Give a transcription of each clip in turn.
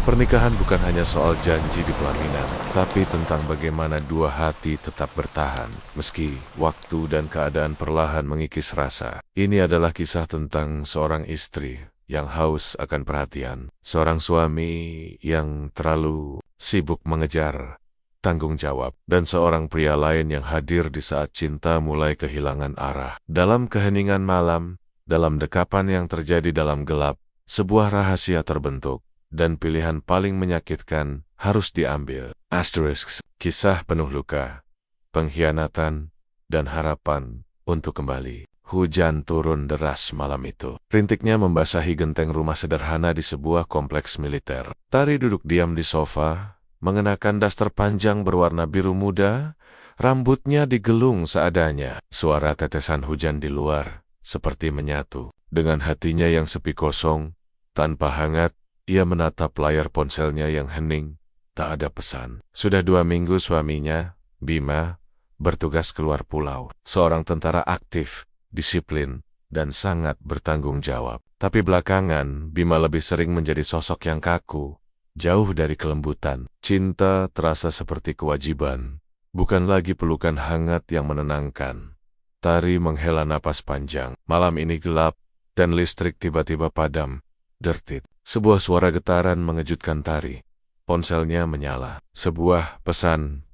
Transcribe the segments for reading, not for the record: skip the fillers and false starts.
Pernikahan bukan hanya soal janji di pelaminan, tapi tentang bagaimana dua hati tetap bertahan, meski waktu dan keadaan perlahan mengikis rasa. Ini adalah kisah tentang seorang istri yang haus akan perhatian, seorang suami yang terlalu sibuk mengejar tanggung jawab, dan seorang pria lain yang hadir di saat cinta mulai kehilangan arah. Dalam keheningan malam, dalam dekapan yang terjadi dalam gelap, sebuah rahasia terbentuk. Dan pilihan paling menyakitkan harus diambil. Asterisk, kisah penuh luka, pengkhianatan, dan harapan untuk kembali. Hujan turun deras malam itu. Rintiknya membasahi genteng rumah sederhana di sebuah kompleks militer. Tari duduk diam di sofa, mengenakan daster panjang berwarna biru muda, rambutnya digelung seadanya. Suara tetesan hujan di luar seperti menyatu dengan hatinya yang sepi kosong, tanpa hangat. Ia menatap layar ponselnya yang hening, tak ada pesan. Sudah 2 minggu suaminya, Bima, bertugas keluar pulau. Seorang tentara aktif, disiplin, dan sangat bertanggung jawab. Tapi belakangan, Bima lebih sering menjadi sosok yang kaku, jauh dari kelembutan. Cinta terasa seperti kewajiban, bukan lagi pelukan hangat yang menenangkan. Tari menghela napas panjang. Malam ini gelap, dan listrik tiba-tiba padam. Dertit. Sebuah suara getaran mengejutkan Tari. Ponselnya menyala. Sebuah pesan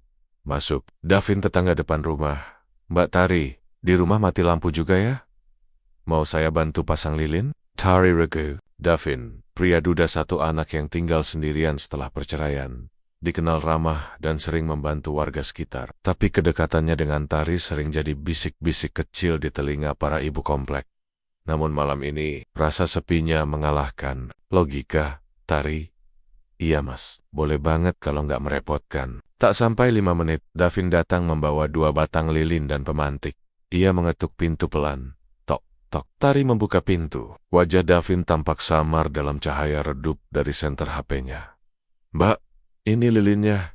masuk. Davin, tetangga depan rumah. Mbak Tari, di rumah mati lampu juga ya? Mau saya bantu pasang lilin? Tari regu. Davin, pria duda 1 anak yang tinggal sendirian setelah perceraian. Dikenal ramah dan sering membantu warga sekitar. Tapi kedekatannya dengan Tari sering jadi bisik-bisik kecil di telinga para ibu komplek. Namun malam ini, rasa sepinya mengalahkan logika. Tari, iya mas, boleh banget kalau nggak merepotkan. Tak sampai 5 menit, Davin datang membawa 2 batang lilin dan pemantik. Ia mengetuk pintu pelan. Tok, tok. Tari membuka pintu. Wajah Davin tampak samar dalam cahaya redup dari senter HP-nya. Mbak, ini lilinnya.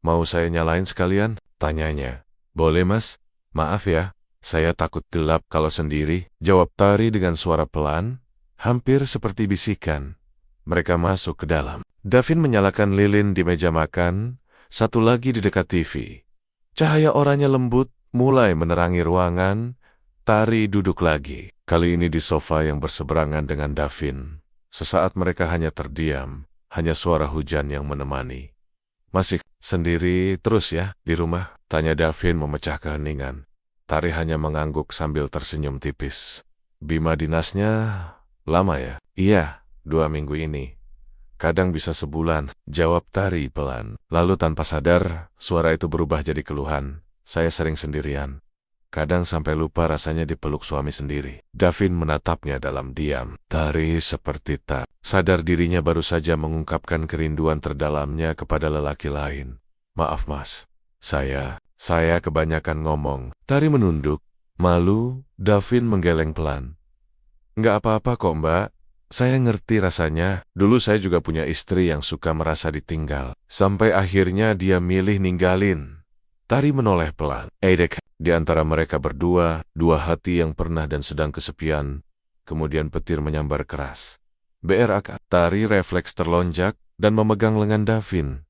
Mau saya nyalain sekalian? Tanyanya. Boleh mas, maaf ya. Saya takut gelap kalau sendiri, jawab Tari dengan suara pelan, hampir seperti bisikan. Mereka masuk ke dalam. Davin menyalakan lilin di meja makan, satu lagi di dekat TV. Cahaya oranye lembut mulai menerangi ruangan. Tari duduk lagi, kali ini di sofa yang berseberangan dengan Davin. Sesaat mereka hanya terdiam, hanya suara hujan yang menemani. Masih sendiri terus ya di rumah? Tanya Davin memecah keheningan. Tari hanya mengangguk sambil tersenyum tipis. Bima dinasnya lama ya? Iya, 2 minggu ini. Kadang bisa sebulan, jawab Tari pelan. Lalu tanpa sadar, suara itu berubah jadi keluhan. Saya sering sendirian. Kadang sampai lupa rasanya dipeluk suami sendiri. Davin menatapnya dalam diam. Tari seperti tak sadar dirinya baru saja mengungkapkan kerinduan terdalamnya kepada lelaki lain. Maaf mas, Saya kebanyakan ngomong. Tari menunduk. Malu, Davin menggeleng pelan. Nggak apa-apa kok mbak. Saya ngerti rasanya. Dulu saya juga punya istri yang suka merasa ditinggal. Sampai akhirnya dia milih ninggalin. Tari menoleh pelan. Edek, di antara mereka berdua, 2 hati yang pernah dan sedang kesepian. Kemudian petir menyambar keras. BRAK, Tari refleks terlonjak dan memegang lengan Davin.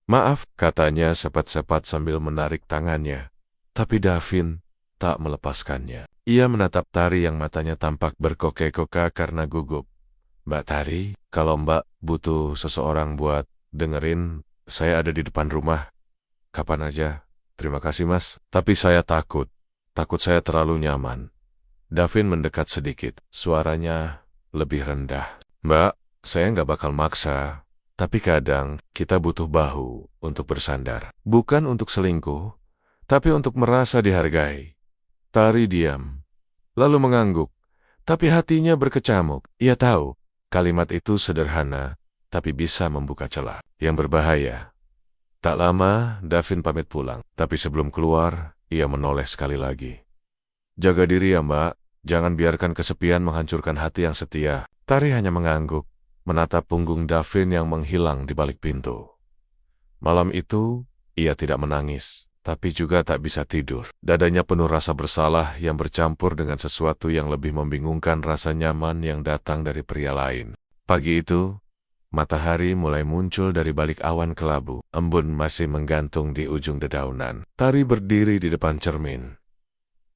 Maaf, katanya sepat-sepat sambil menarik tangannya. Tapi Davin tak melepaskannya. Ia menatap Tari yang matanya tampak berkoke-koka karena gugup. Mbak Tari, kalau mbak butuh seseorang buat dengerin, saya ada di depan rumah. Kapan aja. Terima kasih mas. Tapi saya takut saya terlalu nyaman. Davin mendekat sedikit. Suaranya lebih rendah. Mbak, saya nggak bakal maksa. Tapi kadang kita butuh bahu untuk bersandar. Bukan untuk selingkuh, tapi untuk merasa dihargai. Tari diam, lalu mengangguk. Tapi hatinya berkecamuk. Ia tahu, kalimat itu sederhana, tapi bisa membuka celah. Yang berbahaya. Tak lama, Davin pamit pulang. Tapi sebelum keluar, ia menoleh sekali lagi. Jaga diri ya mbak, jangan biarkan kesepian menghancurkan hati yang setia. Tari hanya mengangguk. Menatap punggung Davin yang menghilang di balik pintu. Malam itu, ia tidak menangis, tapi juga tak bisa tidur. Dadanya penuh rasa bersalah yang bercampur dengan sesuatu yang lebih membingungkan, rasa nyaman yang datang dari pria lain. Pagi itu, Matahari mulai muncul dari balik awan kelabu. Embun masih menggantung di ujung dedaunan. Tari berdiri di depan cermin,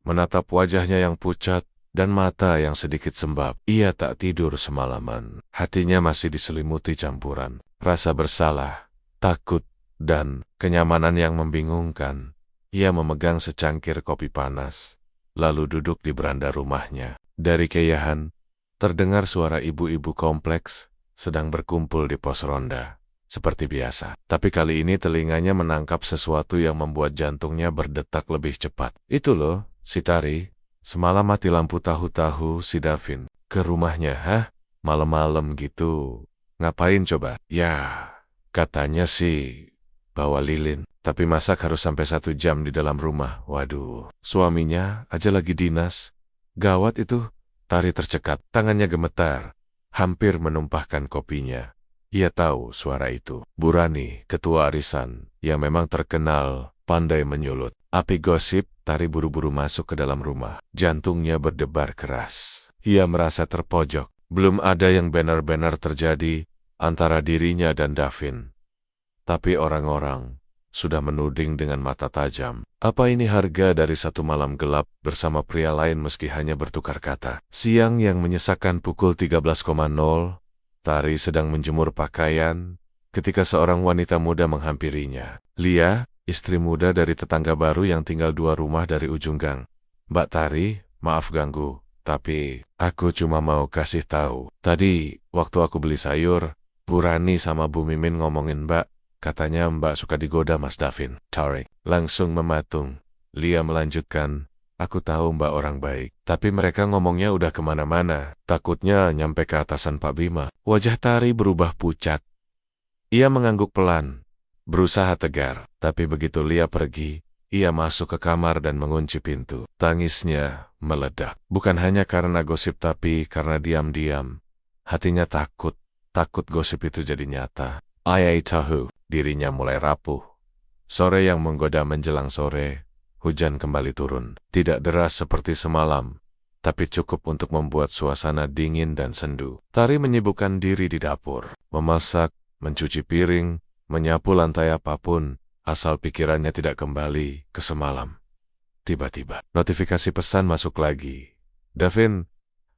menatap wajahnya yang pucat dan mata yang sedikit sembab. Ia tak tidur semalaman. Hatinya masih diselimuti campuran rasa bersalah, takut, dan kenyamanan yang membingungkan. Ia memegang secangkir kopi panas, lalu duduk di beranda rumahnya. Dari kejauhan, terdengar suara ibu-ibu kompleks sedang berkumpul di pos ronda. Seperti biasa. Tapi kali ini telinganya menangkap sesuatu yang membuat jantungnya berdetak lebih cepat. Itu loh, si Tari. Semalam mati lampu tahu-tahu si Davin. Ke rumahnya, hah? Malam-malam gitu. Ngapain coba? Ya, katanya sih bawa lilin. Tapi masak harus sampai 1 jam di dalam rumah. Waduh, suaminya aja lagi dinas. Gawat itu. Tari tercekat, tangannya gemetar. Hampir menumpahkan kopinya. Ia tahu suara itu. Burani, ketua arisan, yang memang terkenal pandai menyulut. Api gosip, Tari buru-buru masuk ke dalam rumah. Jantungnya berdebar keras. Ia merasa terpojok. Belum ada yang benar-benar terjadi antara dirinya dan Davin. Tapi orang-orang sudah menuding dengan mata tajam. Apa ini harga dari 1 malam gelap bersama pria lain meski hanya bertukar kata? Siang yang menyesakkan pukul 13.00, Tari sedang menjemur pakaian ketika seorang wanita muda menghampirinya. Lia, istri muda dari tetangga baru yang tinggal 2 rumah dari ujung gang. Mbak Tari, maaf ganggu, tapi aku cuma mau kasih tahu. Tadi waktu aku beli sayur, Bu Rani sama Bu Mimin ngomongin Mbak. Katanya Mbak suka digoda Mas Davin. Tari langsung mematung. Lia melanjutkan, aku tahu Mbak orang baik, tapi mereka ngomongnya udah kemana-mana. Takutnya nyampe ke atasan Pak Bima. Wajah Tari berubah pucat. Ia mengangguk pelan, berusaha tegar. Tapi begitu Lia pergi, ia masuk ke kamar dan mengunci pintu. Tangisnya meledak. Bukan hanya karena gosip tapi karena diam-diam. Hatinya takut gosip itu jadi nyata. Ayai tahu. Dirinya mulai rapuh. Sore yang menggoda menjelang sore, hujan kembali turun. Tidak deras seperti semalam, tapi cukup untuk membuat suasana dingin dan sendu. Tari menyibukkan diri di dapur, memasak, mencuci piring, menyapu lantai apapun, asal pikirannya tidak kembali ke semalam. Tiba-tiba, notifikasi pesan masuk lagi. Davin,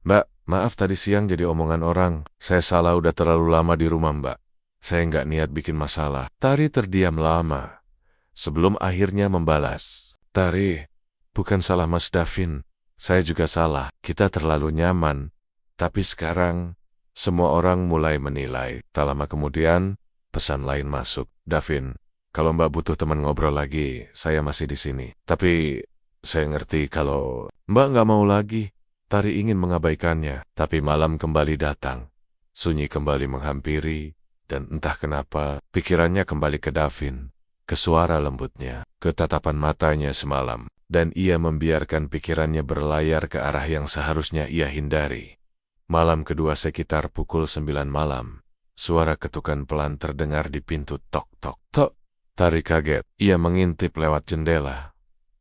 Mbak, maaf tadi siang jadi omongan orang. Saya salah udah terlalu lama di rumah Mbak. Saya nggak niat bikin masalah. Tari terdiam lama, sebelum akhirnya membalas. Tari, bukan salah Mas Davin. Saya juga salah. Kita terlalu nyaman. Tapi sekarang, semua orang mulai menilai. Tak lama kemudian, pesan lain masuk. Davin, kalau Mbak butuh teman ngobrol lagi, saya masih di sini. Tapi, saya ngerti kalau Mbak nggak mau lagi. Tari ingin mengabaikannya, tapi malam kembali datang. Sunyi kembali menghampiri. Dan entah kenapa, pikirannya kembali ke Davin, ke suara lembutnya, ke tatapan matanya semalam, dan ia membiarkan pikirannya berlayar ke arah yang seharusnya ia hindari. Malam kedua sekitar pukul 9 malam, suara ketukan pelan terdengar di pintu tok-tok. Tok! Tari kaget, ia mengintip lewat jendela.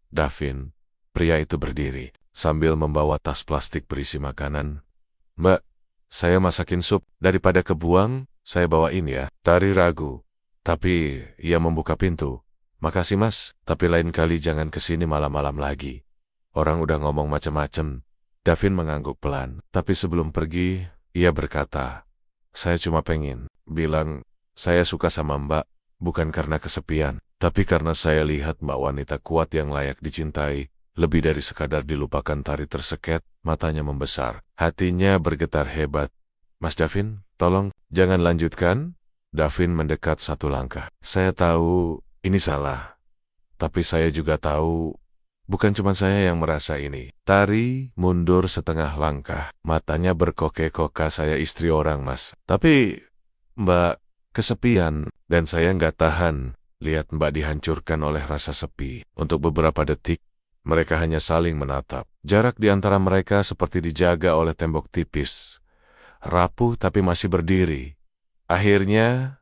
Davin, pria itu berdiri, sambil membawa tas plastik berisi makanan. Mbak, saya masakin sup, daripada kebuang, saya bawain ya. Tari ragu, tapi ia membuka pintu. Makasih Mas, tapi lain kali jangan kesini malam-malam lagi. Orang udah ngomong macem-macem. Davin mengangguk pelan, tapi sebelum pergi, ia berkata, saya cuma pengen bilang, saya suka sama Mbak, bukan karena kesepian, tapi karena saya lihat Mbak wanita kuat yang layak dicintai, lebih dari sekadar dilupakan. Tari terseket, matanya membesar, hatinya bergetar hebat. Mas Davin, tolong, jangan lanjutkan. Davin mendekat 1 langkah. Saya tahu ini salah, tapi saya juga tahu bukan cuma saya yang merasa ini. Tari mundur setengah langkah, matanya berkokek-kokak. Saya istri orang Mas, tapi Mbak kesepian, dan saya nggak tahan lihat Mbak dihancurkan oleh rasa sepi. Untuk beberapa detik, mereka hanya saling menatap. Jarak di antara mereka seperti dijaga oleh tembok tipis. Rapuh tapi masih berdiri. Akhirnya,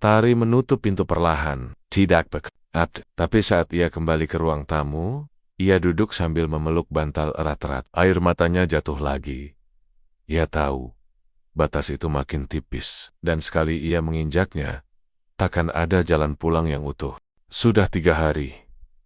Tari menutup pintu perlahan. Tidak bekat, tapi saat ia kembali ke ruang tamu, ia duduk sambil memeluk bantal erat-erat. Air matanya jatuh lagi. Ia tahu, batas itu makin tipis, dan sekali ia menginjaknya, takkan ada jalan pulang yang utuh. Sudah 3 hari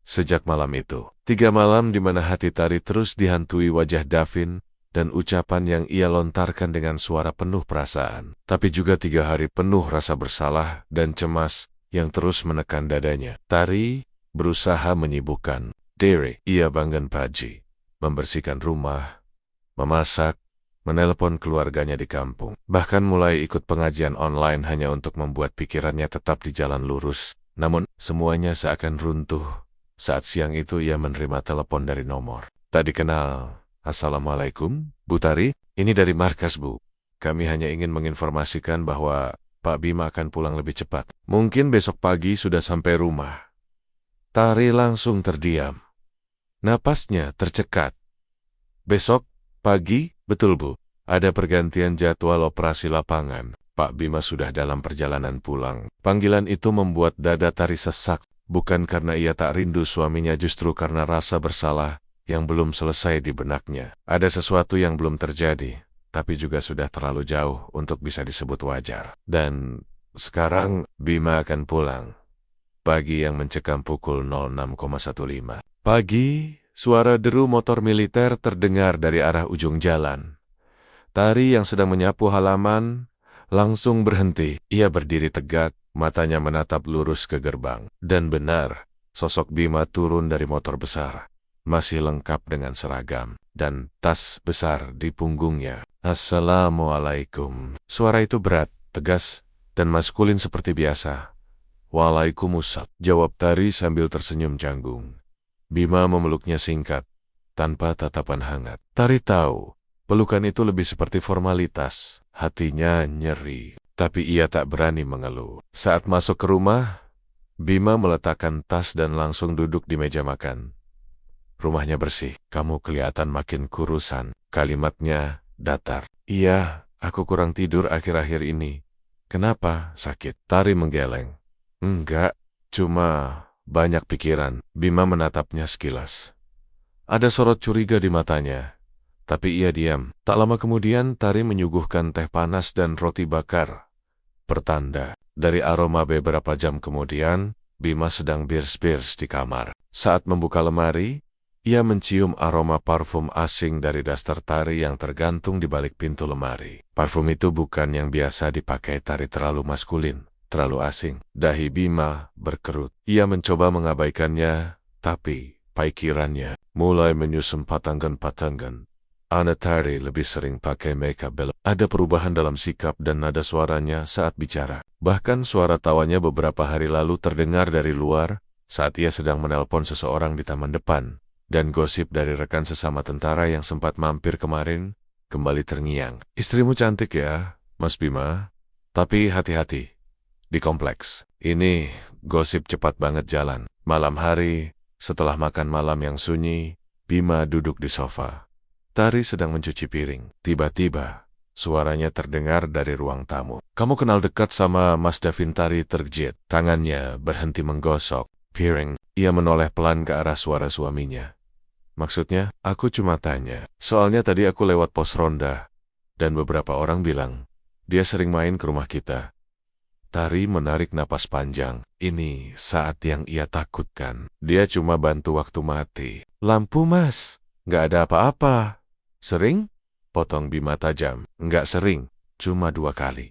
sejak malam itu. 3 malam di mana hati Tari terus dihantui wajah Davin dan ucapan yang ia lontarkan dengan suara penuh perasaan. Tapi juga 3 hari penuh rasa bersalah dan cemas yang terus menekan dadanya. Tari berusaha menyibukkan diri. Ia bangun pagi, membersihkan rumah, memasak, menelepon keluarganya di kampung. Bahkan mulai ikut pengajian online hanya untuk membuat pikirannya tetap di jalan lurus. Namun, semuanya seakan runtuh saat siang itu ia menerima telepon dari nomor tak dikenal. Assalamualaikum, Bu Tari, ini dari markas, Bu. Kami hanya ingin menginformasikan bahwa Pak Bima akan pulang lebih cepat. Mungkin besok pagi sudah sampai rumah. Tari langsung terdiam. Napasnya tercekat. Besok pagi? Betul, Bu. Ada pergantian jadwal operasi lapangan. Pak Bima sudah dalam perjalanan pulang. Panggilan itu membuat dada Tari sesak. Bukan karena ia tak rindu suaminya, justru karena rasa bersalah yang belum selesai di benaknya. Ada sesuatu yang belum terjadi, tapi juga sudah terlalu jauh untuk bisa disebut wajar. Dan sekarang Bima akan pulang. Pagi yang mencekam pukul 06.15. Pagi, suara deru motor militer terdengar dari arah ujung jalan. Tari yang sedang menyapu halaman langsung berhenti. Ia berdiri tegak, matanya menatap lurus ke gerbang. Dan benar, sosok Bima turun dari motor besar. Masih lengkap dengan seragam dan tas besar di punggungnya. Assalamualaikum. Suara itu berat, tegas, dan maskulin seperti biasa. Waalaikumsalam, jawab Tari sambil tersenyum canggung. Bima memeluknya singkat, tanpa tatapan hangat. Tari tahu, pelukan itu lebih seperti formalitas. Hatinya nyeri, tapi ia tak berani mengeluh. Saat masuk ke rumah, Bima meletakkan tas dan langsung duduk di meja makan. Rumahnya bersih. Kamu kelihatan makin kurusan. Kalimatnya datar. Iya, aku kurang tidur akhir-akhir ini. Kenapa? Sakit? Tari menggeleng. Enggak, cuma banyak pikiran. Bima menatapnya sekilas. Ada sorot curiga di matanya, tapi ia diam. Tak lama kemudian Tari menyuguhkan teh panas dan roti bakar. Pertanda, dari aroma beberapa jam kemudian, Bima sedang birs-birs di kamar. Saat membuka lemari, ia mencium aroma parfum asing dari daster Tari yang tergantung di balik pintu lemari. Parfum itu bukan yang biasa dipakai Tari, terlalu maskulin, terlalu asing. Dahi Bima berkerut. Ia mencoba mengabaikannya, tapi pikirannya mulai menyusun patangan-patangan. Anak Tari lebih sering pakai makeup belok. Ada perubahan dalam sikap dan nada suaranya saat bicara. Bahkan suara tawanya beberapa hari lalu terdengar dari luar saat ia sedang menelpon seseorang di taman depan. Dan gosip dari rekan sesama tentara yang sempat mampir kemarin kembali terngiang. Istrimu cantik ya, Mas Bima. Tapi hati-hati. Di kompleks ini gosip cepat banget jalan. Malam hari, setelah makan malam yang sunyi, Bima duduk di sofa. Tari sedang mencuci piring. Tiba-tiba, suaranya terdengar dari ruang tamu. Kamu kenal dekat sama Mas Davin? Tari terkejut. Tangannya berhenti menggosok piring. Ia menoleh pelan ke arah suara suaminya. Maksudnya, aku cuma tanya. Soalnya tadi aku lewat pos ronda, dan beberapa orang bilang, dia sering main ke rumah kita. Tari menarik napas panjang. Ini saat yang ia takutkan. Dia cuma bantu waktu mati. Lampu, Mas. Nggak ada apa-apa. Sering? Potong Bima tajam. Nggak sering. Cuma 2 kali.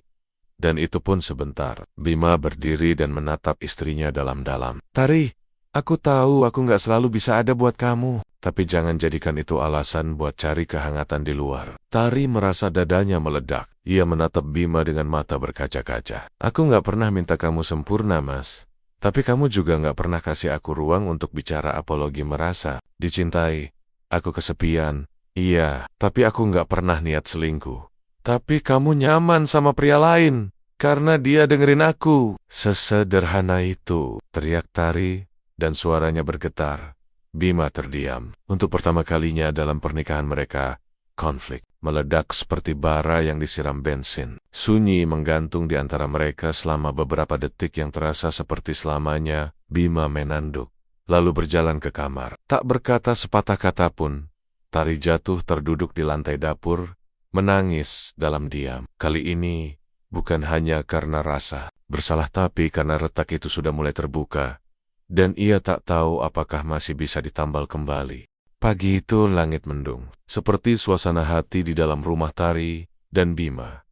Dan itu pun sebentar. Bima berdiri dan menatap istrinya dalam-dalam. Tari, aku tahu aku nggak selalu bisa ada buat kamu. Tapi jangan jadikan itu alasan buat cari kehangatan di luar. Tari merasa dadanya meledak. Ia menatap Bima dengan mata berkaca-kaca. Aku nggak pernah minta kamu sempurna, Mas. Tapi kamu juga nggak pernah kasih aku ruang untuk bicara apologi merasa dicintai. Aku kesepian. Iya, tapi aku nggak pernah niat selingkuh. Tapi kamu nyaman sama pria lain karena dia dengerin aku. Sesederhana itu, teriak Tari, dan suaranya bergetar. Bima terdiam. Untuk pertama kalinya dalam pernikahan mereka, konflik meledak seperti bara yang disiram bensin. Sunyi menggantung di antara mereka selama beberapa detik yang terasa seperti selamanya. Bima menanduk, lalu berjalan ke kamar. Tak berkata sepatah kata pun, Tari jatuh terduduk di lantai dapur, menangis dalam diam. Kali ini bukan hanya karena rasa bersalah, tapi karena retak itu sudah mulai terbuka, dan ia tak tahu apakah masih bisa ditambal kembali. Pagi itu langit mendung, seperti suasana hati di dalam rumah Tari dan Bima.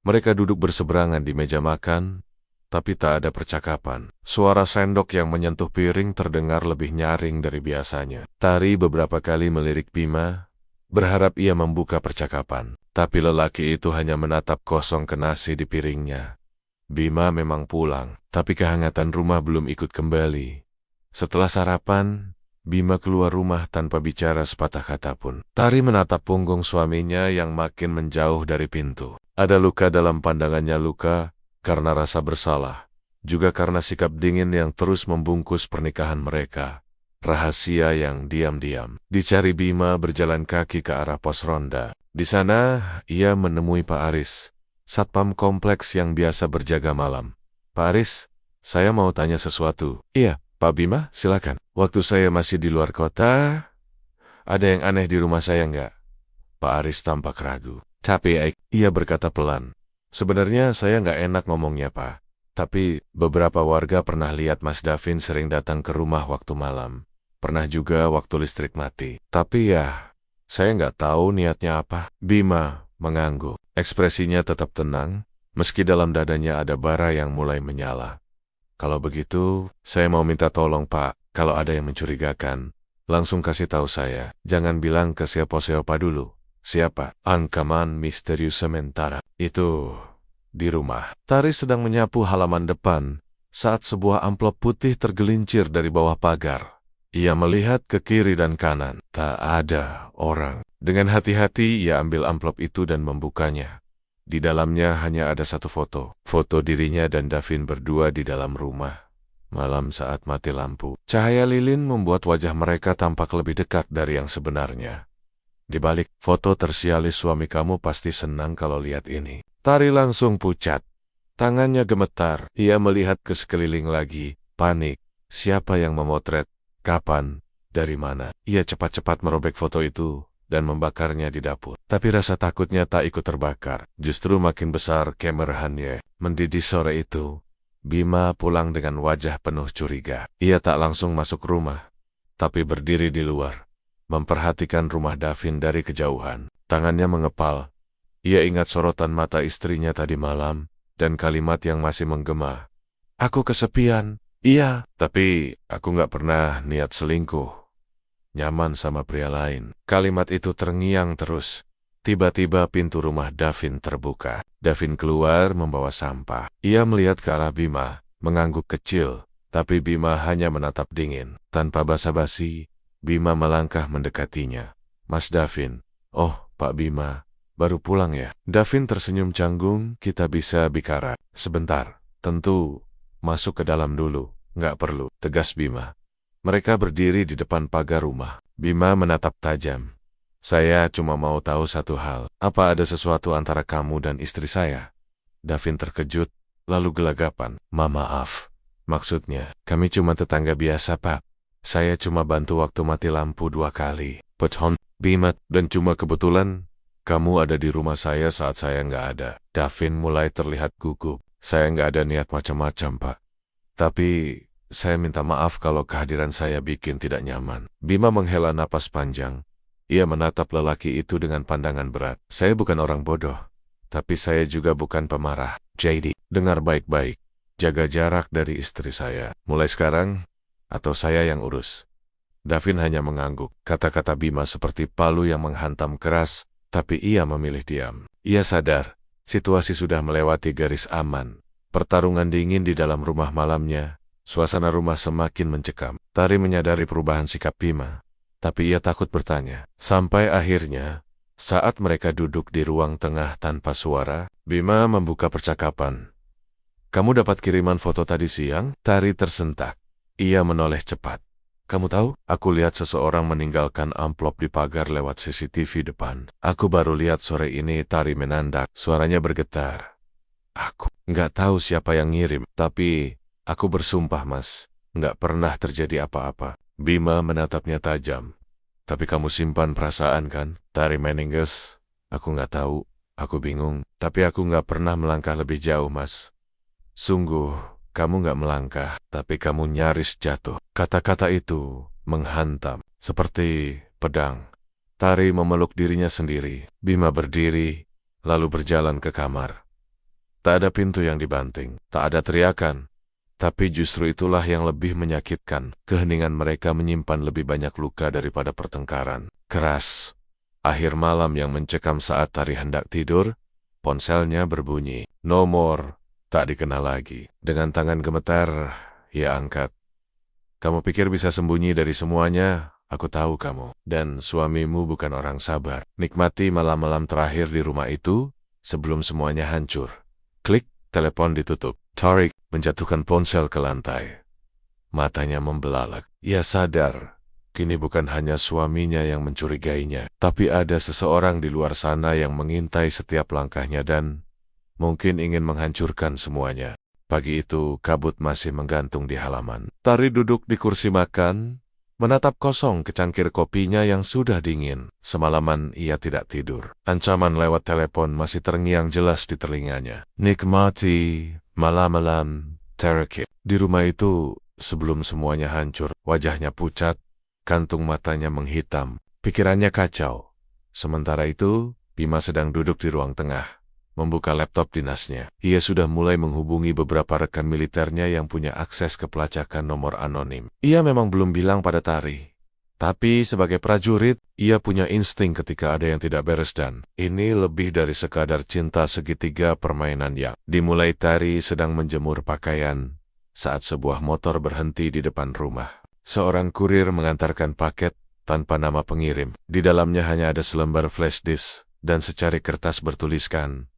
Mereka duduk berseberangan di meja makan, tapi tak ada percakapan. Suara sendok yang menyentuh piring terdengar lebih nyaring dari biasanya. Tari beberapa kali melirik Bima, berharap ia membuka percakapan. Tapi lelaki itu hanya menatap kosong ke nasi di piringnya. Bima memang pulang, tapi kehangatan rumah belum ikut kembali. Setelah sarapan, Bima keluar rumah tanpa bicara sepatah kata pun. Tari menatap punggung suaminya yang makin menjauh dari pintu. Ada luka dalam pandangannya, luka karena rasa bersalah, juga karena sikap dingin yang terus membungkus pernikahan mereka. Rahasia yang diam-diam dicari. Bima berjalan kaki ke arah pos ronda. Di sana, ia menemui Pak Aris, satpam kompleks yang biasa berjaga malam. Pak Aris, saya mau tanya sesuatu. Iya, Pak Bima, silakan. Waktu saya masih di luar kota, ada yang aneh di rumah saya nggak? Pak Aris tampak ragu. Tapi ia berkata pelan. Sebenarnya saya nggak enak ngomongnya, Pak. Tapi beberapa warga pernah lihat Mas Davin sering datang ke rumah waktu malam. Pernah juga waktu listrik mati. Tapi ya, saya nggak tahu niatnya apa. Bima mengangguk. Ekspresinya tetap tenang, meski dalam dadanya ada bara yang mulai menyala. Kalau begitu, saya mau minta tolong, Pak. Kalau ada yang mencurigakan, langsung kasih tahu saya. Jangan bilang ke siapa-siapa dulu. Siapa? Ancaman misterius sementara. Itu di rumah. Tari sedang menyapu halaman depan saat sebuah amplop putih tergelincir dari bawah pagar. Ia melihat ke kiri dan kanan. Tak ada orang. Dengan hati-hati ia ambil amplop itu dan membukanya. Di dalamnya hanya ada satu foto. Foto dirinya dan Davin berdua di dalam rumah. Malam saat mati lampu. Cahaya lilin membuat wajah mereka tampak lebih dekat dari yang sebenarnya. Di balik foto tersialis, suami kamu pasti senang kalau lihat ini. Tari langsung pucat. Tangannya gemetar. Ia melihat ke sekeliling lagi. Panik. Siapa yang memotret? Kapan? Dari mana? Ia cepat-cepat merobek foto itu dan membakarnya di dapur. Tapi rasa takutnya tak ikut terbakar. Justru makin besar kemerahannya. Mendidih sore itu, Bima pulang dengan wajah penuh curiga. Ia tak langsung masuk rumah, tapi berdiri di luar, memperhatikan rumah Davin dari kejauhan. Tangannya mengepal. Ia ingat sorotan mata istrinya tadi malam, dan kalimat yang masih menggema. Aku kesepian. Iya, tapi aku nggak pernah niat selingkuh. Nyaman sama pria lain. Kalimat itu terngiang terus. Tiba-tiba pintu rumah Davin terbuka. Davin keluar membawa sampah. Ia melihat ke arah Bima, mengangguk kecil. Tapi Bima hanya menatap dingin. Tanpa basa-basi, Bima melangkah mendekatinya. Mas Davin. Oh, Pak Bima, baru pulang ya? Davin tersenyum canggung. Kita bisa bicara sebentar. Tentu, masuk ke dalam dulu. Nggak perlu, tegas Bima. Mereka berdiri di depan pagar rumah. Bima menatap tajam. Saya cuma mau tahu satu hal. Apa ada sesuatu antara kamu dan istri saya? Davin terkejut, lalu gelagapan. Maaf. Maksudnya, kami cuma tetangga biasa, Pak. Saya cuma bantu waktu mati lampu 2 kali. Pethon, Bima, dan cuma kebetulan kamu ada di rumah saya saat saya nggak ada. Davin mulai terlihat gugup. Saya nggak ada niat macam-macam, Pak. Tapi saya minta maaf kalau kehadiran saya bikin tidak nyaman. Bima menghela napas panjang. Ia menatap lelaki itu dengan pandangan berat. Saya bukan orang bodoh, tapi saya juga bukan pemarah. JD, dengar baik-baik. Jaga jarak dari istri saya. Mulai sekarang, atau saya yang urus. Davin hanya mengangguk. Kata-kata Bima seperti palu yang menghantam keras, tapi ia memilih diam. Ia sadar, situasi sudah melewati garis aman. Pertarungan dingin di dalam rumah malamnya. Suasana rumah semakin mencekam. Tari menyadari perubahan sikap Bima, tapi ia takut bertanya. Sampai akhirnya, saat mereka duduk di ruang tengah tanpa suara, Bima membuka percakapan. Kamu dapat kiriman foto tadi siang? Tari tersentak. Ia menoleh cepat. Kamu tahu, aku lihat seseorang meninggalkan amplop di pagar lewat CCTV depan. Aku baru lihat sore ini. Tari menandak. Suaranya bergetar. Aku nggak tahu siapa yang ngirim, tapi aku bersumpah, Mas, nggak pernah terjadi apa-apa. Bima menatapnya tajam. Tapi kamu simpan perasaan kan? Tari meningges. Aku nggak tahu, aku bingung, tapi aku nggak pernah melangkah lebih jauh, Mas. Sungguh, kamu nggak melangkah, tapi kamu nyaris jatuh. Kata-kata itu menghantam, seperti pedang. Tari memeluk dirinya sendiri. Bima berdiri, lalu berjalan ke kamar. Tak ada pintu yang dibanting, tak ada teriakan. Tapi justru itulah yang lebih menyakitkan. Keheningan mereka menyimpan lebih banyak luka daripada pertengkaran. Keras. Akhir malam yang mencekam saat Tari hendak tidur, ponselnya berbunyi. Nomor tak dikenal lagi. Dengan tangan gemetar, ia angkat. Kamu pikir bisa sembunyi dari semuanya? Aku tahu kamu. Dan suamimu bukan orang sabar. Nikmati malam-malam terakhir di rumah itu, sebelum semuanya hancur. Klik, telepon ditutup. Tariq menjatuhkan ponsel ke lantai. Matanya membelalak. Ia sadar, kini bukan hanya suaminya yang mencurigainya, tapi ada seseorang di luar sana yang mengintai setiap langkahnya dan mungkin ingin menghancurkan semuanya. Pagi itu, kabut masih menggantung di halaman. Tari duduk di kursi makan, menatap kosong ke cangkir kopinya yang sudah dingin. Semalaman ia tidak tidur. Ancaman lewat telepon masih terngiang jelas di telinganya. Nikmati malam-malam Tariq. Di rumah itu, sebelum semuanya hancur, wajahnya pucat, kantung matanya menghitam, pikirannya kacau. Sementara itu, Bima sedang duduk di ruang tengah, membuka laptop dinasnya. Ia sudah mulai menghubungi beberapa rekan militernya yang punya akses ke pelacakan nomor anonim. Ia memang belum bilang pada Tari. Tapi sebagai prajurit, ia punya insting ketika ada yang tidak beres dan ini lebih dari sekadar cinta segitiga permainan yang dimulai. Tari sedang menjemur pakaian saat sebuah motor berhenti di depan rumah. Seorang kurir mengantarkan paket tanpa nama pengirim. Di dalamnya hanya ada selembar flash disk dan secari kertas bertuliskan,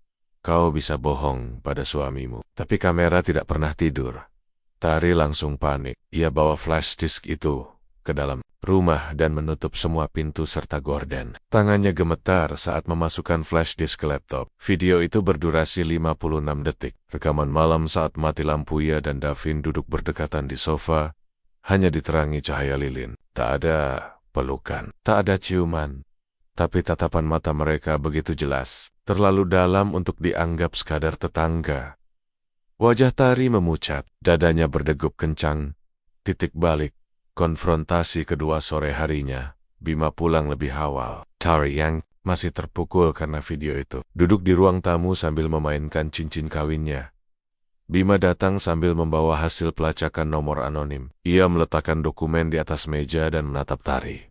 "Kau bisa bohong pada suamimu." Tapi kamera tidak pernah tidur. Tari langsung panik. Ia bawa flash disk itu ke dalam rumah dan menutup semua pintu serta gorden. Tangannya gemetar saat memasukkan flash disk ke laptop. Video itu berdurasi 56 detik. Rekaman malam saat mati lampu ia dan Davin duduk berdekatan di sofa, hanya diterangi cahaya lilin. Tak ada pelukan, tak ada ciuman. Tapi tatapan mata mereka begitu jelas, terlalu dalam untuk dianggap sekadar tetangga. Wajah Tari memucat, dadanya berdegup kencang. Titik balik, konfrontasi kedua sore harinya. Bima pulang lebih awal. Tari yang masih terpukul karena video itu, duduk di ruang tamu sambil memainkan cincin kawinnya. Bima datang sambil membawa hasil pelacakan nomor anonim. Ia meletakkan dokumen di atas meja dan menatap Tari.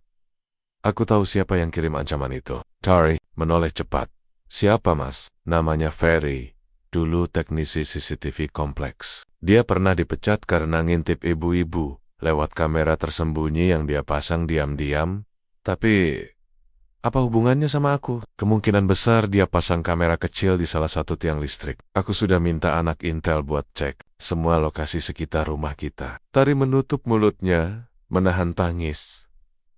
Aku tahu siapa yang kirim ancaman itu. Tari menoleh cepat. Siapa, Mas? Namanya Ferry. Dulu teknisi CCTV kompleks. Dia pernah dipecat karena ngintip ibu-ibu lewat kamera tersembunyi yang dia pasang diam-diam. Tapi apa hubungannya sama aku? Kemungkinan besar dia pasang kamera kecil di salah satu tiang listrik. Aku sudah minta anak Intel buat cek semua lokasi sekitar rumah kita. Tari menutup mulutnya, menahan tangis.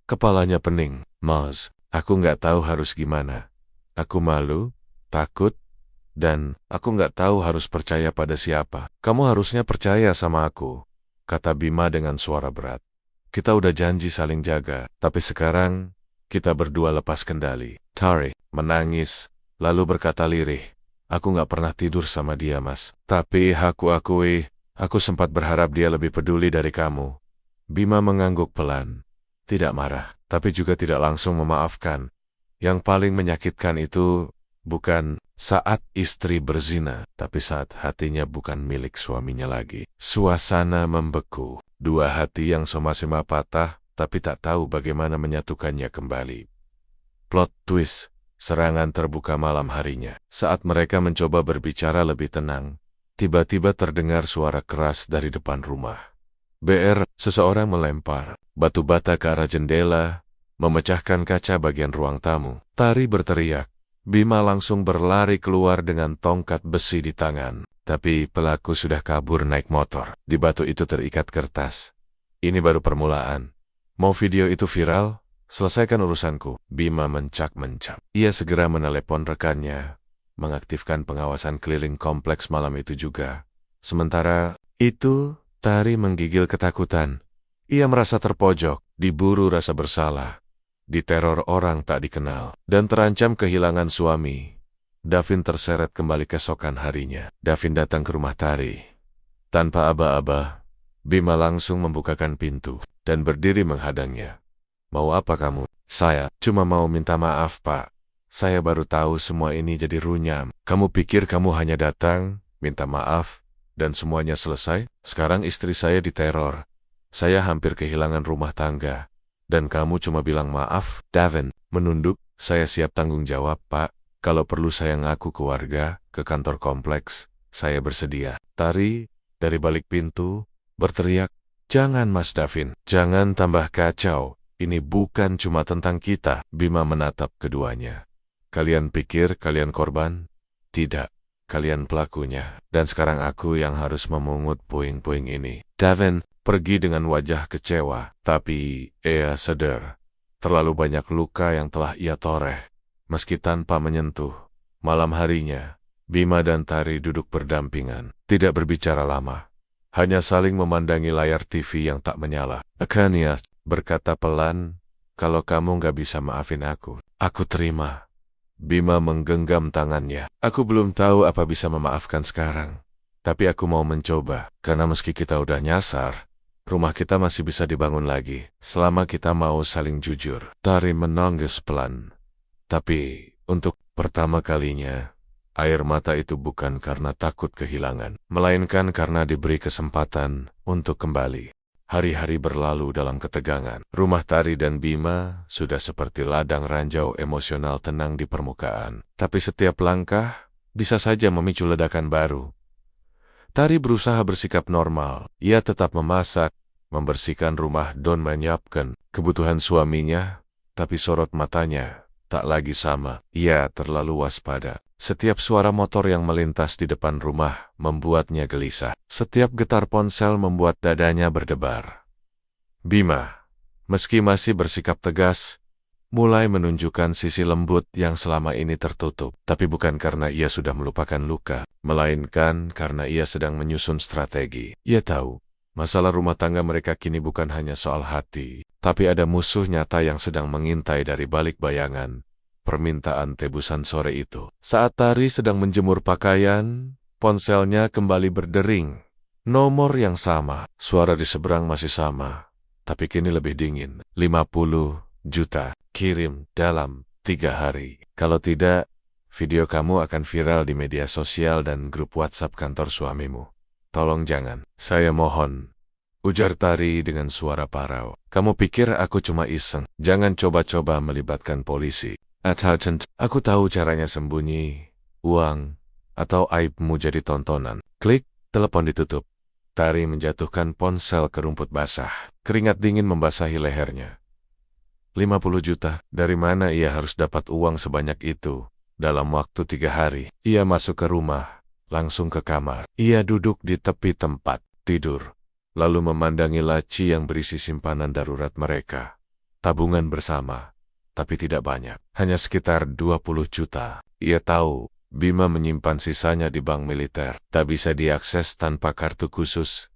Kepalanya pening. Mas, aku nggak tahu harus gimana. Aku malu, takut, dan aku nggak tahu harus percaya pada siapa. Kamu harusnya percaya sama aku, kata Bima dengan suara berat. Kita udah janji saling jaga, tapi sekarang kita berdua lepas kendali. Tari menangis, lalu berkata lirih, aku nggak pernah tidur sama dia, Mas. Tapi aku akui, aku sempat berharap dia lebih peduli dari kamu. Bima mengangguk pelan. Tidak marah, tapi juga tidak langsung memaafkan. Yang paling menyakitkan itu bukan saat istri berzina, tapi saat hatinya bukan milik suaminya lagi. Suasana membeku. Dua hati yang sama-sama patah, tapi tak tahu bagaimana menyatukannya kembali. Plot twist, serangan terbuka malam harinya. Saat mereka mencoba berbicara lebih tenang, tiba-tiba terdengar suara keras dari depan rumah. Seseorang melempar batu bata ke arah jendela, memecahkan kaca bagian ruang tamu. Tari berteriak. Bima langsung berlari keluar dengan tongkat besi di tangan. Tapi pelaku sudah kabur naik motor. Di batu itu terikat kertas. Ini baru permulaan. Mau video itu viral? Selesaikan urusanku. Bima mencak-mencak. Ia segera menelepon rekannya, mengaktifkan pengawasan keliling kompleks malam itu juga. Sementara itu, Tari menggigil ketakutan. Ia merasa terpojok, diburu rasa bersalah. diteror orang tak dikenal, dan terancam kehilangan suami. Davin terseret kembali keesokan harinya. Davin datang ke rumah Tari. Tanpa aba-aba, Bima langsung membukakan pintu dan berdiri menghadangnya. "Mau apa kamu?" "Saya cuma mau minta maaf, Pak. Saya baru tahu semua ini jadi runyam." "Kamu pikir kamu hanya datang, minta maaf, dan semuanya selesai? Sekarang istri saya diteror. Saya hampir kehilangan rumah tangga. Dan kamu cuma bilang maaf?" Davin menunduk. "Saya siap tanggung jawab, Pak. Kalau perlu saya ngaku ke warga, ke kantor kompleks, saya bersedia." Tari, dari balik pintu, berteriak, "Jangan Mas Davin, jangan tambah kacau. Ini bukan cuma tentang kita." Bima menatap keduanya. "Kalian pikir kalian korban? Tidak. Kalian pelakunya. Dan sekarang aku yang harus memungut puing-puing ini." Davin pergi dengan wajah kecewa, tapi ia sadar terlalu banyak luka yang telah ia toreh. Meski tanpa menyentuh, malam harinya, Bima dan Tari duduk berdampingan, tidak berbicara lama, hanya saling memandangi layar TV yang tak menyala. Akania berkata pelan, "Kalau kamu gak bisa maafin aku terima." Bima menggenggam tangannya. "Aku belum tahu apa bisa memaafkan sekarang. Tapi aku mau mencoba, karena meski kita udah nyasar, rumah kita masih bisa dibangun lagi, selama kita mau saling jujur." Tari menangis pelan. Tapi, untuk pertama kalinya, air mata itu bukan karena takut kehilangan, melainkan karena diberi kesempatan untuk kembali. Hari-hari berlalu dalam ketegangan. Rumah Tari dan Bima sudah seperti ladang ranjau emosional tenang di permukaan. Tapi setiap langkah bisa saja memicu ledakan baru. Tari berusaha bersikap normal. Ia tetap memasak, membersihkan rumah dan menyiapkan kebutuhan suaminya, tapi sorot matanya tak lagi sama. Ia terlalu waspada. Setiap suara motor yang melintas di depan rumah membuatnya gelisah. Setiap getar ponsel membuat dadanya berdebar. Bima, meski masih bersikap tegas, mulai menunjukkan sisi lembut yang selama ini tertutup. Tapi bukan karena ia sudah melupakan luka, melainkan karena ia sedang menyusun strategi. Ia tahu, masalah rumah tangga mereka kini bukan hanya soal hati, tapi ada musuh nyata yang sedang mengintai dari balik bayangan permintaan tebusan sore itu. Saat Tari sedang menjemur pakaian, ponselnya kembali berdering. Nomor yang sama, suara di seberang masih sama, tapi kini lebih dingin. 50 juta, kirim dalam 3 hari. Kalau tidak, video kamu akan viral di media sosial dan grup WhatsApp kantor suamimu. Tolong jangan, saya mohon, ujar Tari dengan suara parau. "Kamu pikir aku cuma iseng? Jangan coba-coba melibatkan polisi. Aku tahu caranya sembunyi, uang, atau aibmu jadi tontonan." Klik, telepon ditutup. Tari menjatuhkan ponsel ke rumput basah. Keringat dingin membasahi lehernya. 50 juta, dari mana ia harus dapat uang sebanyak itu dalam waktu 3 hari? Ia masuk ke rumah, langsung ke kamar. Ia duduk di tepi tempat tidur, lalu memandangi laci yang berisi simpanan darurat mereka. Tabungan bersama, tapi tidak banyak, hanya sekitar 20 juta. Ia tahu, Bima menyimpan sisanya di bank militer, tak bisa diakses tanpa kartu khusus.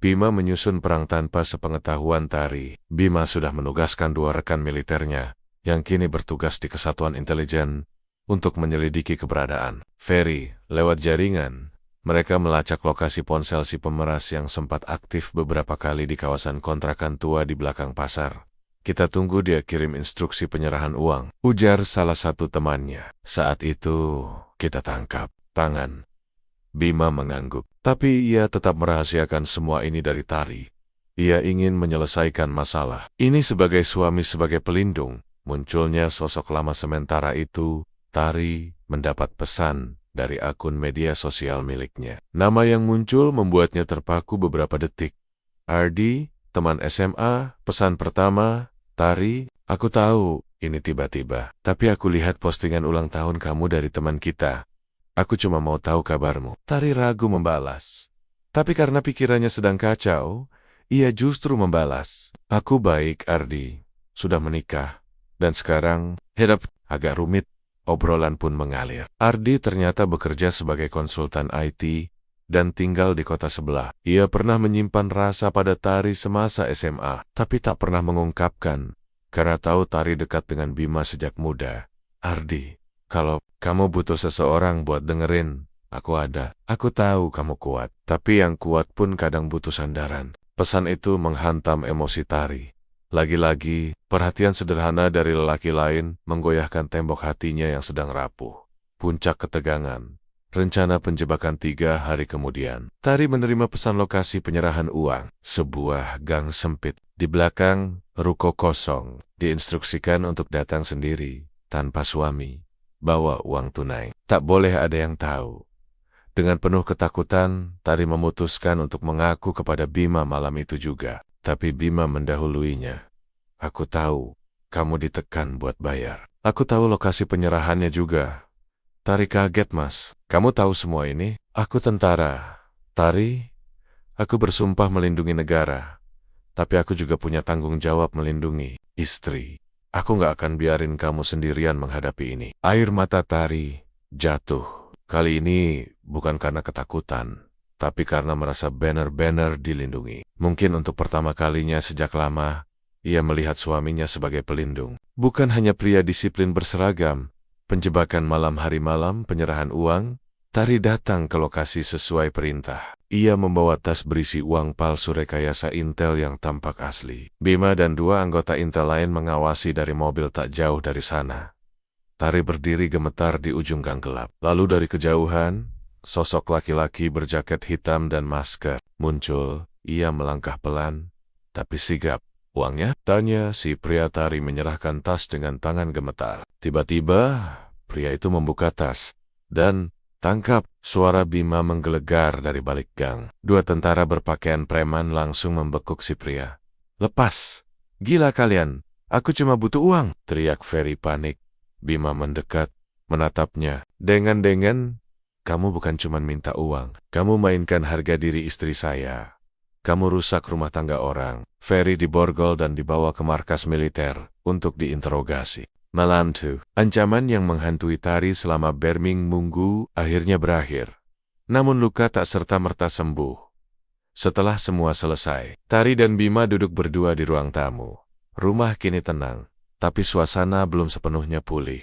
Bima menyusun perang tanpa sepengetahuan Tari. Bima sudah menugaskan 2 rekan militernya, yang kini bertugas di kesatuan intelijen, untuk menyelidiki keberadaan Ferry. Lewat jaringan, mereka melacak lokasi ponsel si pemeras yang sempat aktif beberapa kali di kawasan kontrakan tua di belakang pasar. "Kita tunggu dia kirim instruksi penyerahan uang," ujar salah satu temannya. "Saat itu, kita tangkap tangan." Bima mengangguk, tapi ia tetap merahasiakan semua ini dari Tari. Ia ingin menyelesaikan masalah ini sebagai suami, sebagai pelindung. Munculnya sosok lama sementara itu, Tari mendapat pesan dari akun media sosial miliknya. Nama yang muncul membuatnya terpaku beberapa detik. "Ardi, teman SMA, pesan pertama, Tari, aku tahu ini tiba-tiba, tapi aku lihat postingan ulang tahun kamu dari teman kita. Aku cuma mau tahu kabarmu." Tari ragu membalas. Tapi karena pikirannya sedang kacau, ia justru membalas, "Aku baik, Ardi. Sudah menikah. Dan sekarang, hidup agak rumit." Obrolan pun mengalir. Ardi ternyata bekerja sebagai konsultan IT dan tinggal di kota sebelah. Ia pernah menyimpan rasa pada Tari semasa SMA, tapi tak pernah mengungkapkan karena tahu Tari dekat dengan Bima sejak muda. Ardi, kalau kamu butuh seseorang buat dengerin, aku ada. Aku tahu kamu kuat, tapi yang kuat pun kadang butuh sandaran. Pesan itu menghantam emosi Tari. Lagi-lagi, perhatian sederhana dari lelaki lain menggoyahkan tembok hatinya yang sedang rapuh. Puncak ketegangan. Rencana penjebakan 3 hari kemudian. Tari menerima pesan lokasi penyerahan uang. Sebuah gang sempit. Di belakang, ruko kosong. Diinstruksikan untuk datang sendiri, tanpa suami. Bawa uang tunai. Tak boleh ada yang tahu. Dengan penuh ketakutan, Tari memutuskan untuk mengaku kepada Bima malam itu juga. Tapi Bima mendahuluinya. Aku tahu, kamu ditekan buat bayar. Aku tahu lokasi penyerahannya juga. Tari kaget, Mas. Kamu tahu semua ini? Aku tentara. Tari, aku bersumpah melindungi negara. Tapi aku juga punya tanggung jawab melindungi istri. Aku gak akan biarin kamu sendirian menghadapi ini. Air mata Tari jatuh. Kali ini bukan karena ketakutan, tapi karena merasa benar-benar dilindungi. Mungkin untuk pertama kalinya sejak lama, ia melihat suaminya sebagai pelindung. Bukan hanya pria disiplin berseragam. Penjebakan malam hari malam, penyerahan uang, Tari datang ke lokasi sesuai perintah. Ia membawa tas berisi uang palsu rekayasa Intel yang tampak asli. Bima dan 2 anggota Intel lain mengawasi dari mobil tak jauh dari sana. Tari berdiri gemetar di ujung gang gelap. Lalu dari kejauhan, sosok laki-laki berjaket hitam dan masker muncul. Ia melangkah pelan, tapi sigap. Uangnya? Tanya si pria. Tari menyerahkan tas dengan tangan gemetar. Tiba-tiba, pria itu membuka tas. Dan, tangkap, suara Bima menggelegar dari balik gang. 2 tentara berpakaian preman langsung membekuk si pria. Lepas! Gila kalian! Aku cuma butuh uang! Teriak Ferry panik. Bima mendekat, menatapnya. Dengan, kamu bukan cuma minta uang. Kamu mainkan harga diri istri saya. Kamu rusak rumah tangga orang. Ferry diborgol dan dibawa ke markas militer untuk diinterogasi. Malam itu, ancaman yang menghantui Tari selama berminggu akhirnya berakhir. Namun luka tak serta-merta sembuh. Setelah semua selesai, Tari dan Bima duduk berdua di ruang tamu. Rumah kini tenang, tapi suasana belum sepenuhnya pulih.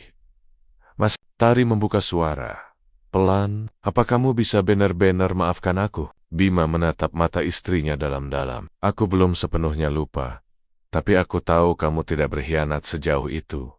Mas, Tari membuka suara. Pelan, apa kamu bisa benar-benar maafkan aku? Bima menatap mata istrinya dalam-dalam. Aku belum sepenuhnya lupa, tapi aku tahu kamu tidak berkhianat sejauh itu.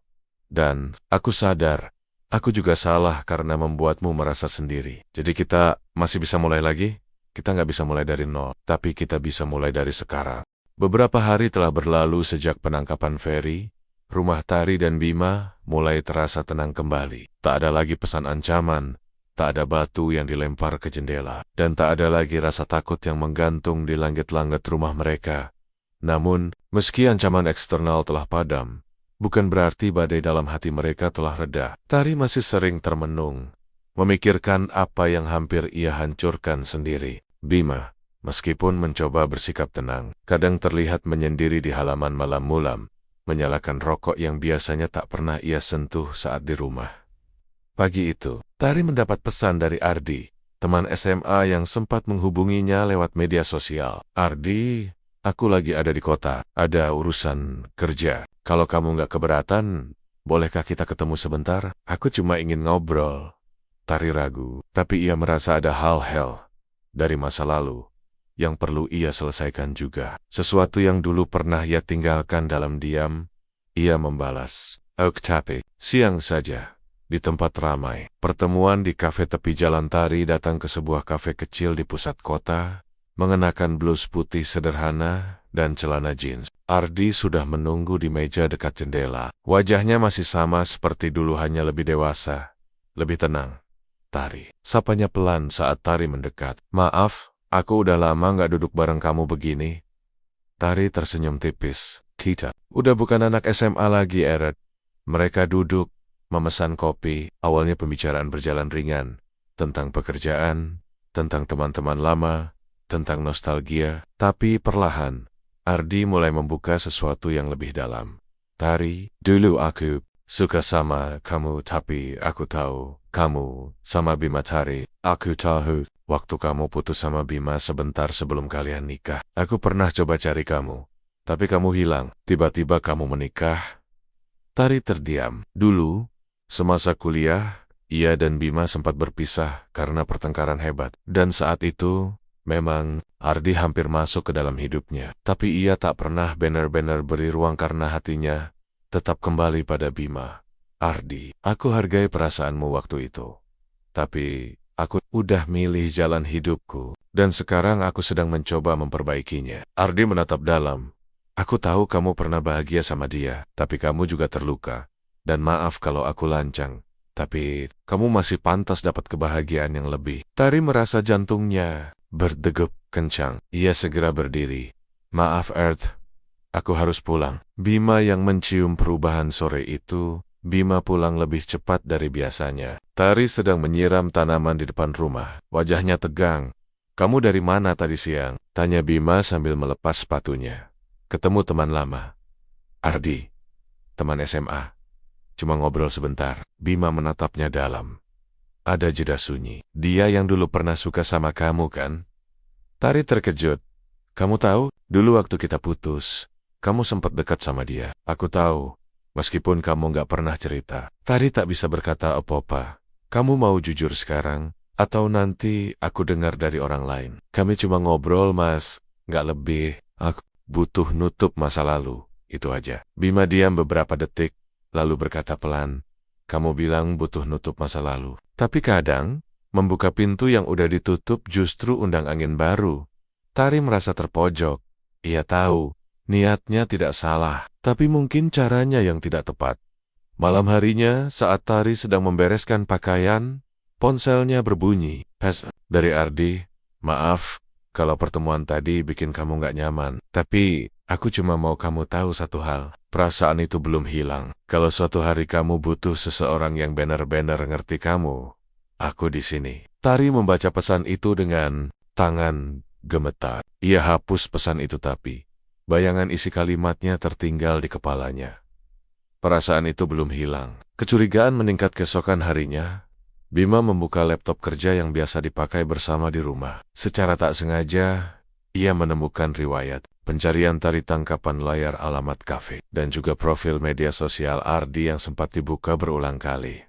Dan, aku sadar, aku juga salah karena membuatmu merasa sendiri. Jadi kita masih bisa mulai lagi? Kita nggak bisa mulai dari nol, tapi kita bisa mulai dari sekarang. Beberapa hari telah berlalu sejak penangkapan Ferry. Rumah Tari dan Bima mulai terasa tenang kembali. Tak ada lagi pesan ancaman. Tak ada batu yang dilempar ke jendela, dan tak ada lagi rasa takut yang menggantung di langit-langit rumah mereka. Namun, meski ancaman eksternal telah padam, bukan berarti badai dalam hati mereka telah reda. Tari masih sering termenung, memikirkan apa yang hampir ia hancurkan sendiri. Bima, meskipun mencoba bersikap tenang, kadang terlihat menyendiri di halaman malam mulam, menyalakan rokok yang biasanya tak pernah ia sentuh saat di rumah. Pagi itu, Tari mendapat pesan dari Ardi, teman SMA yang sempat menghubunginya lewat media sosial. Ardi, aku lagi ada di kota, ada urusan kerja. Kalau kamu nggak keberatan, bolehkah kita ketemu sebentar? Aku cuma ingin ngobrol. Tari ragu, tapi ia merasa ada hal-hal dari masa lalu yang perlu ia selesaikan juga. Sesuatu yang dulu pernah ia tinggalkan dalam diam. Ia membalas, "Oke, tapi siang saja." Di tempat ramai, pertemuan di kafe tepi jalan. Tari datang ke sebuah kafe kecil di pusat kota, mengenakan blus putih sederhana dan celana jeans. Ardi sudah menunggu di meja dekat jendela. Wajahnya masih sama seperti dulu, hanya lebih dewasa, lebih tenang. Tari, sapanya pelan saat Tari mendekat. Maaf, aku udah lama nggak duduk bareng kamu begini. Tari tersenyum tipis. Kita udah bukan anak SMA lagi, Eret. Mereka duduk, memesan kopi. Awalnya pembicaraan berjalan ringan, tentang pekerjaan, tentang teman-teman lama, tentang nostalgia. Tapi perlahan, Ardi mulai membuka sesuatu yang lebih dalam. Tari, dulu aku suka sama kamu, tapi aku tahu kamu sama Bima. Tari, aku tahu waktu kamu putus sama Bima sebentar sebelum kalian nikah. Aku pernah coba cari kamu, Tapi kamu hilang. Tiba-tiba kamu menikah. Tari terdiam. Dulu, semasa kuliah, ia dan Bima sempat berpisah karena pertengkaran hebat. Dan saat itu, memang, Ardi hampir masuk ke dalam hidupnya. Tapi ia tak pernah benar-benar beri ruang karena hatinya tetap kembali pada Bima. Ardi, aku hargai perasaanmu waktu itu. Tapi, aku udah milih jalan hidupku. Dan sekarang aku sedang mencoba memperbaikinya. Ardi menatap dalam. Aku tahu kamu pernah bahagia sama dia, tapi kamu juga terluka. Dan maaf kalau aku lancang. Tapi, kamu masih pantas dapat kebahagiaan yang lebih. Tari merasa jantungnya berdegup kencang. Ia segera berdiri. Maaf, Earth. Aku harus pulang. Bima yang mencium perubahan sore itu, Bima pulang lebih cepat dari biasanya. Tari sedang menyiram tanaman di depan rumah. Wajahnya tegang. Kamu dari mana tadi siang? Tanya Bima sambil melepas sepatunya. Ketemu teman lama. Ardi. Teman SMA. Cuma ngobrol sebentar. Bima menatapnya dalam. Ada jeda sunyi. Dia yang dulu pernah suka sama kamu kan? Tari terkejut. Kamu tahu, dulu waktu kita putus, kamu sempat dekat sama dia. Aku tahu, meskipun kamu gak pernah cerita. Tari tak bisa berkata apa-apa. Kamu mau jujur sekarang, atau nanti aku dengar dari orang lain? Kami cuma ngobrol, Mas. Gak lebih. Aku butuh nutup masa lalu. Itu aja. Bima diam beberapa detik, lalu berkata pelan, kamu bilang butuh nutup masa lalu. Tapi kadang, membuka pintu yang udah ditutup justru undang angin baru. Tari merasa terpojok. Ia tahu, niatnya tidak salah, tapi mungkin caranya yang tidak tepat. Malam harinya, saat Tari sedang membereskan pakaian, ponselnya berbunyi. Dari Ardi, maaf, kalau pertemuan tadi bikin kamu gak nyaman. Tapi, aku cuma mau kamu tahu satu hal. Perasaan itu belum hilang. Kalau suatu hari kamu butuh seseorang yang benar-benar ngerti kamu, aku di sini. Tari membaca pesan itu dengan tangan gemetar. Ia hapus pesan itu tapi bayangan isi kalimatnya tertinggal di kepalanya. Perasaan itu belum hilang. Kecurigaan meningkat keesokan harinya. Bima membuka laptop kerja yang biasa dipakai bersama di rumah. Secara tak sengaja, ia menemukan riwayat pencarian Tari tangkapan layar alamat kafe dan juga profil media sosial Ardi yang sempat dibuka berulang kali.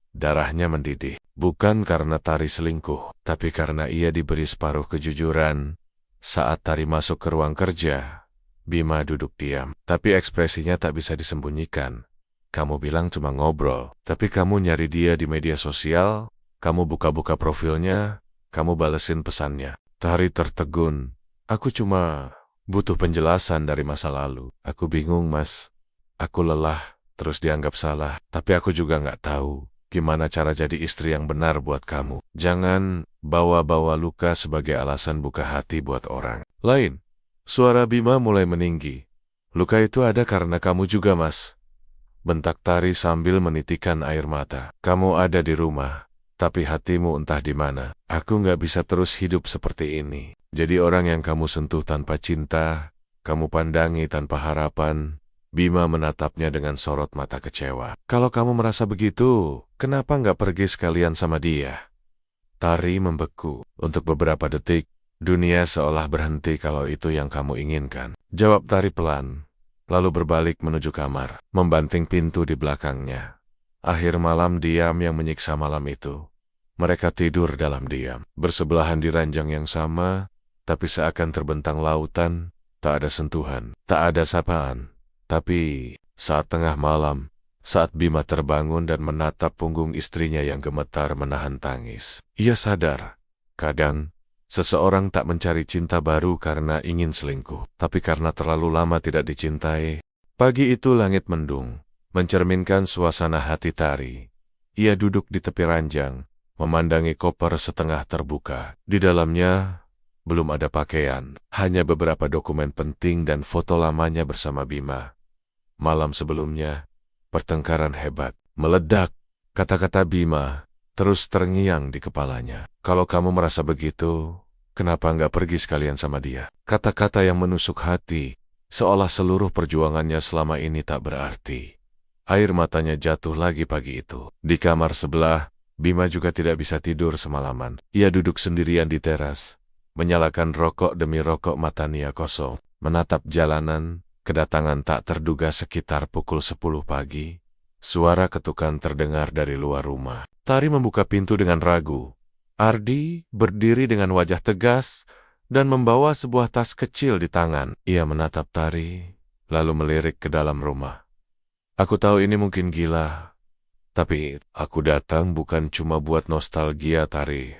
Darahnya mendidih, bukan karena Tari selingkuh, tapi karena ia diberi separuh kejujuran. Saat Tari masuk ke ruang kerja, Bima duduk diam, tapi ekspresinya tak bisa disembunyikan. Kamu bilang cuma ngobrol, tapi kamu nyari dia di media sosial, kamu buka-buka profilnya, kamu balesin pesannya. Tari tertegun. Aku cuma butuh penjelasan dari masa lalu. Aku bingung, Mas. Aku lelah, terus dianggap salah. Tapi aku juga nggak tahu gimana cara jadi istri yang benar buat kamu. Jangan bawa-bawa luka sebagai alasan buka hati buat orang lain. Suara Bima mulai meninggi. Luka itu ada karena kamu juga, Mas. Bentak Tari sambil menitikan air mata. Kamu ada di rumah, tapi hatimu entah di mana. Aku nggak bisa terus hidup seperti ini. Jadi orang yang kamu sentuh tanpa cinta, kamu pandangi tanpa harapan. Bima menatapnya dengan sorot mata kecewa. Kalau kamu merasa begitu, kenapa nggak pergi sekalian sama dia? Tari membeku. Untuk beberapa detik, dunia seolah berhenti kalau itu yang kamu inginkan. Jawab Tari pelan, lalu berbalik menuju kamar, membanting pintu di belakangnya. Akhir malam diam yang menyiksa malam itu. Mereka tidur dalam diam, bersebelahan di ranjang yang sama, tapi seakan terbentang lautan, tak ada sentuhan, tak ada sapaan. Tapi, saat tengah malam, saat Bima terbangun dan menatap punggung istrinya yang gemetar menahan tangis, ia sadar, kadang, seseorang tak mencari cinta baru karena ingin selingkuh, tapi karena terlalu lama tidak dicintai. Pagi itu langit mendung, mencerminkan suasana hati Tari. Ia duduk di tepi ranjang, memandangi koper setengah terbuka. Di dalamnya, belum ada pakaian, hanya beberapa dokumen penting dan foto lamanya bersama Bima. Malam sebelumnya, pertengkaran hebat, meledak. Kata-kata Bima terus terngiang di kepalanya. Kalau kamu merasa begitu, kenapa nggak pergi sekalian sama dia? Kata-kata yang menusuk hati, seolah seluruh perjuangannya selama ini tak berarti. Air matanya jatuh lagi pagi itu. Di kamar sebelah, Bima juga tidak bisa tidur semalaman. Ia duduk sendirian di teras, menyalakan rokok demi rokok, matanya kosong, menatap jalanan, Kedatangan tak terduga sekitar pukul 10 pagi. Suara ketukan terdengar dari luar rumah. Tari membuka pintu dengan ragu. Ardi berdiri dengan wajah tegas dan membawa sebuah tas kecil di tangan. Ia menatap Tari, lalu melirik ke dalam rumah. Aku tahu ini mungkin gila, tapi aku datang bukan cuma buat nostalgia, Tari.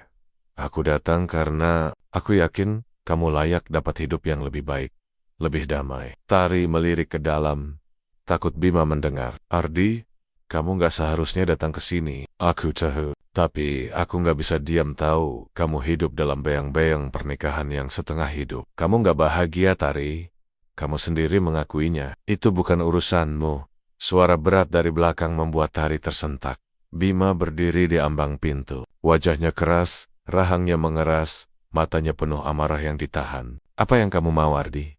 Aku datang karena aku yakin kamu layak dapat hidup yang lebih baik, lebih damai. Tari melirik ke dalam, takut Bima mendengar. Ardi, kamu gak seharusnya datang ke sini. Aku tahu, tapi aku gak bisa diam tahu kamu hidup dalam bayang-bayang pernikahan yang setengah hidup. Kamu gak bahagia, Tari. Kamu sendiri mengakuinya. Itu bukan urusanmu. Suara berat dari belakang membuat Tari tersentak. Bima berdiri di ambang pintu. Wajahnya keras, rahangnya mengeras, matanya penuh amarah yang ditahan. Apa yang kamu mau, Ardi?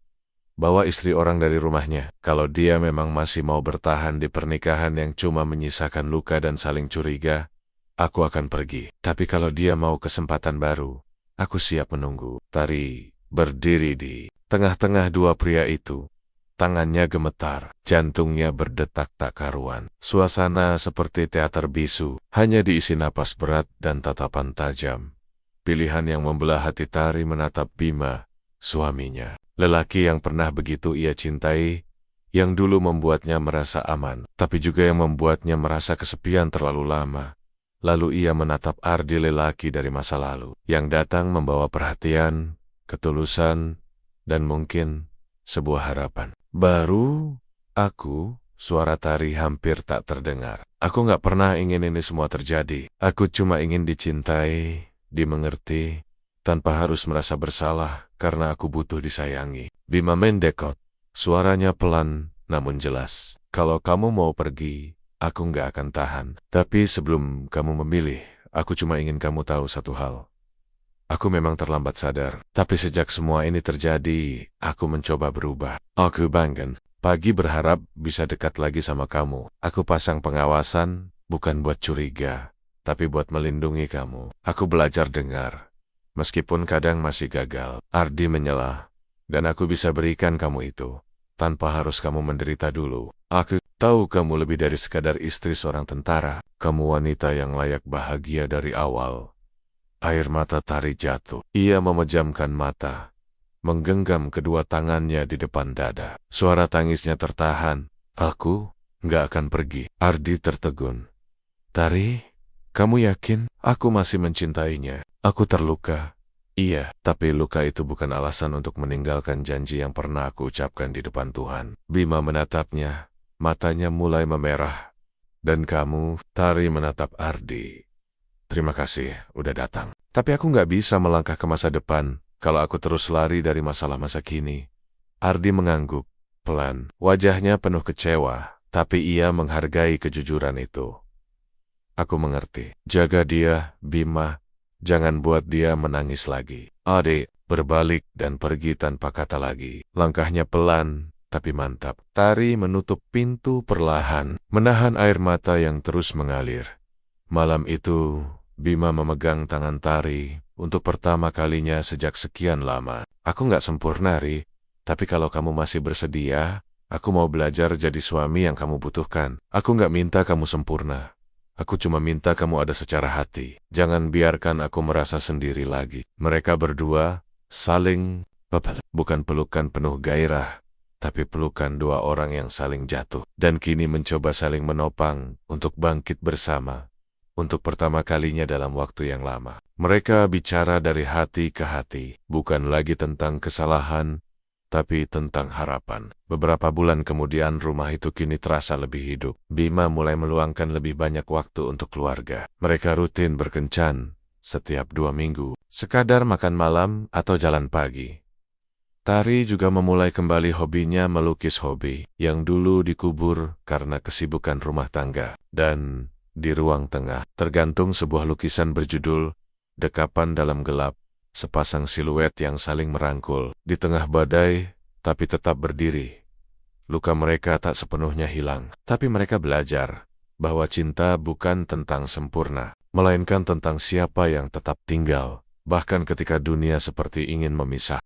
Bawa istri orang dari rumahnya. Kalau dia memang masih mau bertahan di pernikahan yang cuma menyisakan luka dan saling curiga, aku akan pergi. Tapi kalau dia mau kesempatan baru, aku siap menunggu. Tari berdiri di tengah-tengah dua pria itu. Tangannya gemetar, jantungnya berdetak tak karuan. Suasana seperti teater bisu, hanya diisi napas berat dan tatapan tajam. Pilihan yang membelah hati Tari menatap Bima, suaminya. Lelaki yang pernah begitu ia cintai, yang dulu membuatnya merasa aman, tapi juga yang membuatnya merasa kesepian terlalu lama. Lalu ia menatap Ardi, lelaki dari masa lalu, yang datang membawa perhatian, ketulusan, dan mungkin sebuah harapan. Baru, suara Tari hampir tak terdengar. Aku gak pernah ingin ini semua terjadi. Aku cuma ingin dicintai, dimengerti, tanpa harus merasa bersalah karena aku butuh disayangi. Bima mendekot, suaranya pelan namun jelas. Kalau kamu mau pergi, aku gak akan tahan. Tapi sebelum kamu memilih, aku cuma ingin kamu tahu satu hal. Aku memang terlambat sadar, tapi sejak semua ini terjadi, aku mencoba berubah. Aku bangga, pagi berharap bisa dekat lagi sama kamu. Aku pasang pengawasan, bukan buat curiga, tapi buat melindungi kamu. Aku belajar dengar, meskipun kadang masih gagal. Ardi menyela, dan aku bisa berikan kamu itu, tanpa harus kamu menderita dulu. Aku tahu kamu lebih dari sekadar istri seorang tentara. Kamu wanita yang layak bahagia dari awal. Air mata Tari jatuh. Ia memejamkan mata, menggenggam kedua tangannya di depan dada. Suara tangisnya tertahan. Aku nggak akan pergi. Ardi tertegun. Tari, kamu yakin? Aku masih mencintainya. Aku terluka. Iya, tapi luka itu bukan alasan untuk meninggalkan janji yang pernah aku ucapkan di depan Tuhan. Bima menatapnya, matanya mulai memerah. Dan kamu, Tari menatap Ardi. Terima kasih, udah datang. Tapi aku nggak bisa melangkah ke masa depan kalau aku terus lari dari masalah masa kini. Ardi mengangguk, pelan. Wajahnya penuh kecewa, tapi ia menghargai kejujuran itu. Aku mengerti. Jaga dia, Bima. Jangan buat dia menangis lagi. Adik berbalik dan pergi tanpa kata lagi. Langkahnya pelan, tapi mantap. Tari menutup pintu perlahan, menahan air mata yang terus mengalir. Malam itu, Bima memegang tangan Tari untuk pertama kalinya sejak sekian lama. Aku nggak sempurna, Ri, tapi kalau kamu masih bersedia, aku mau belajar jadi suami yang kamu butuhkan. Aku nggak minta kamu sempurna. Aku cuma minta kamu ada secara hati. Jangan biarkan aku merasa sendiri lagi. Mereka berdua saling bukan pelukan penuh gairah, tapi pelukan dua orang yang saling jatuh. Dan kini mencoba saling menopang untuk bangkit bersama. Untuk pertama kalinya dalam waktu yang lama. Mereka bicara dari hati ke hati, bukan lagi tentang kesalahan, tapi tentang harapan. Beberapa bulan kemudian rumah itu kini terasa lebih hidup. Bima mulai meluangkan lebih banyak waktu untuk keluarga. Mereka rutin berkencan setiap 2 minggu, sekadar makan malam atau jalan pagi. Tari juga memulai kembali hobinya melukis, hobi yang dulu dikubur karena kesibukan rumah tangga. Dan di ruang tengah, tergantung sebuah lukisan berjudul Dekapan dalam Gelap, sepasang siluet yang saling merangkul, di tengah badai, tapi tetap berdiri. Luka mereka tak sepenuhnya hilang, tapi mereka belajar bahwa cinta bukan tentang sempurna, melainkan tentang siapa yang tetap tinggal, bahkan ketika dunia seperti ingin memisah.